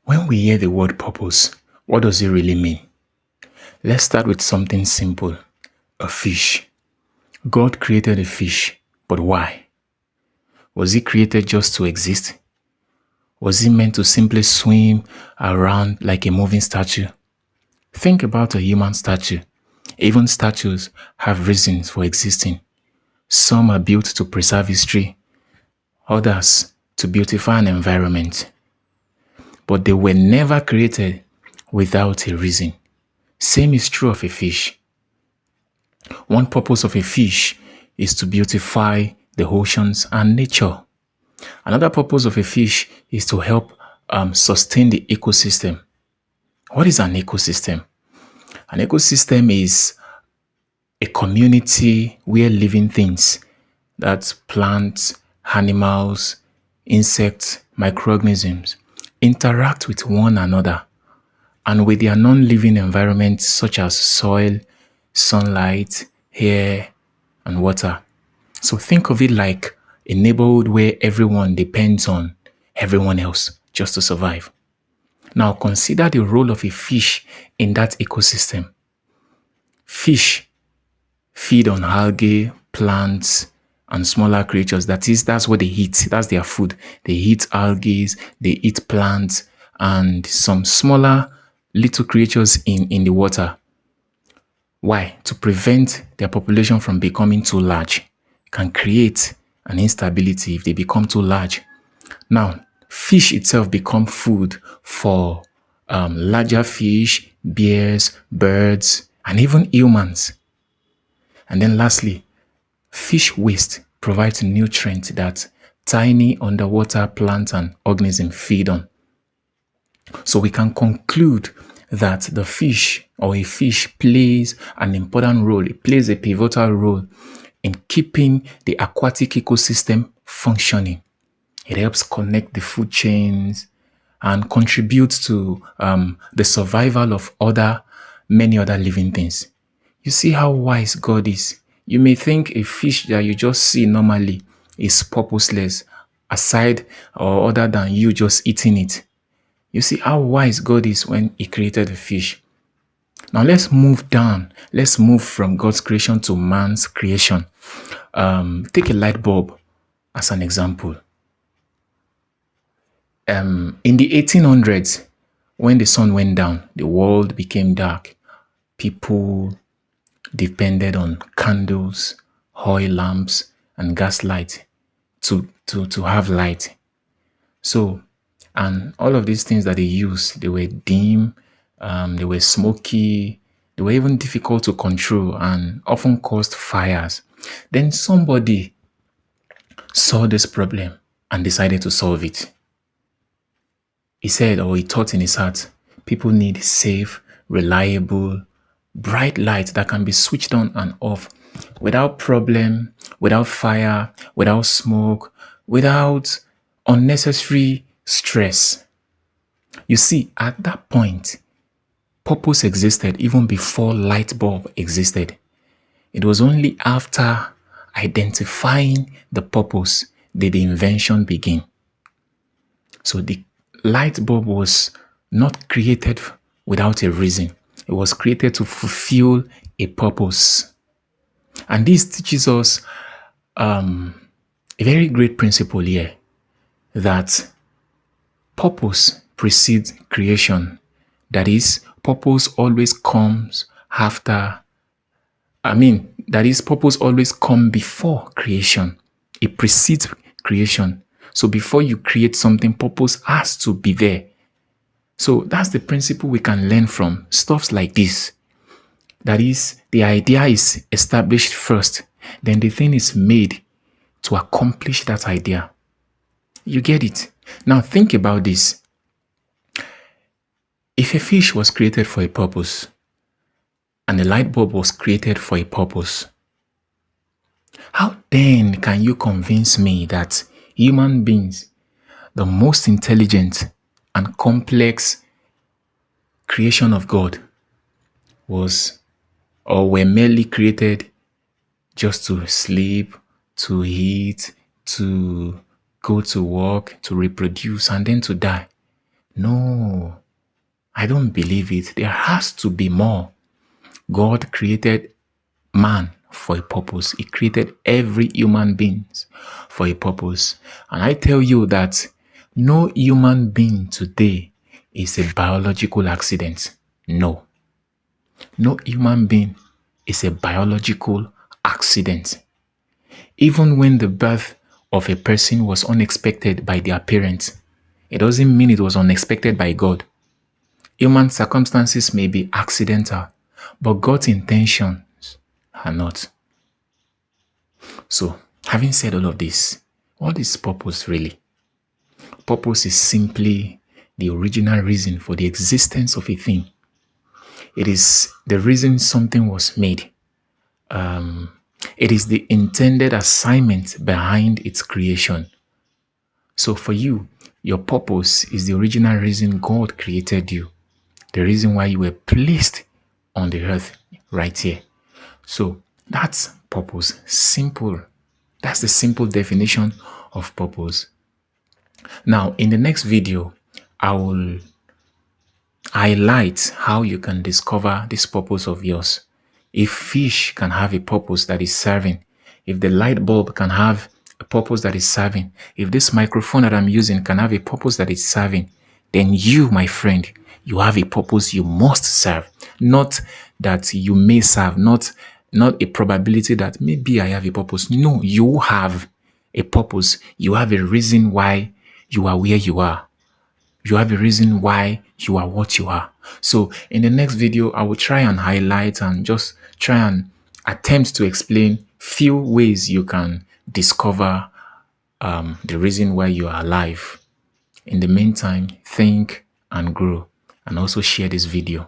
When we hear the word purpose, what does it really mean? Let's start with something simple. A fish. God created a fish, but why? Was it created just to exist? Was it meant to simply swim around like a moving statue? Think about a human statue. Even statues have reasons for existing. Some are built to preserve history, others to beautify an environment. But they were never created without a reason. Same is true of a fish. One purpose of a fish is to beautify the oceans and nature. Another purpose of a fish is to help sustain the ecosystem. What is an ecosystem? An ecosystem is a community where living things, that's plants, animals, insects, microorganisms, interact with one another and with their non-living environment such as soil, sunlight, air, and water. So think of it like a neighborhood where everyone depends on everyone else just to survive. Now consider the role of a fish in that ecosystem. Fish feed on algae, plants, and smaller creatures. That's what they eat. That's their food. They eat algae, they eat plants, and some smaller little creatures in the water. Why? To prevent their population from becoming too large. Can create an instability if they become too large. Now, fish itself become food for larger fish, bears, birds, and even humans. And then lastly, fish waste provides nutrients that tiny underwater plants and organisms feed on. So we can conclude that the fish or a fish plays an important role. It plays a pivotal role in keeping the aquatic ecosystem functioning. It helps connect the food chains and contributes to the survival of many other living things. You see how wise God is. You may think a fish that you just see normally is purposeless, aside or other than you just eating it. You see how wise God is when He created the fish. Now let's move down. Let's move from God's creation to man's creation. Take a light bulb as an example. In the 1800s, when the sun went down, the world became dark. People depended on candles, oil lamps, and gas light to have light. So, and all of these things that they used, they were dim, they were smoky, they were even difficult to control and often caused fires. Then somebody saw this problem and decided to solve it. He said, or he thought in his heart, people need safe, reliable, bright light that can be switched on and off without problem, without fire, without smoke, without unnecessary stress. You see, at that point, purpose existed even before light bulb existed. It was only after identifying the purpose did the invention begin. So the light bulb was not created without a reason. It was created to fulfill a purpose. And this teaches us a very great principle here, that purpose precedes creation. That is, purpose always comes purpose always comes before creation. It precedes creation. So before you create something, purpose has to be there. So that's the principle we can learn from stuffs like this. That is, the idea is established first, then the thing is made to accomplish that idea. You get it? Now think about this. If a fish was created for a purpose and a light bulb was created for a purpose, how then can you convince me that human beings, the most intelligent and complex creation of God, were merely created just to sleep, to eat, to go to work, to reproduce, and then to die? No. I don't believe it. There has to be more. God created man for a purpose. He created every human being for a purpose. And I tell you that no human being today is a biological accident. No. No human being is a biological accident. Even when the birth of a person was unexpected by their parents, it doesn't mean it was unexpected by God. Human circumstances may be accidental, but God's intentions are not. So, having said all of this, what is purpose really? Purpose is simply the original reason for the existence of a thing. It is the reason something was made. It is the intended assignment behind its creation. So for you, your purpose is the original reason God created you. The reason why you were placed on the earth right here. So that's purpose. Simple. That's the simple definition of purpose. Now, in the next video, I will highlight how you can discover this purpose of yours. If fish can have a purpose that is serving, if the light bulb can have a purpose that is serving, if this microphone that I'm using can have a purpose that is serving, then you, my friend, you have a purpose you must serve. Not that you may serve, not a probability that maybe I have a purpose. No, you have a purpose. You have a reason why you are where you are. You have a reason why you are what you are. So in the next video, I will try and highlight and just try and attempt to explain few ways you can discover the reason why you are alive. In the meantime, think and grow, and also share this video.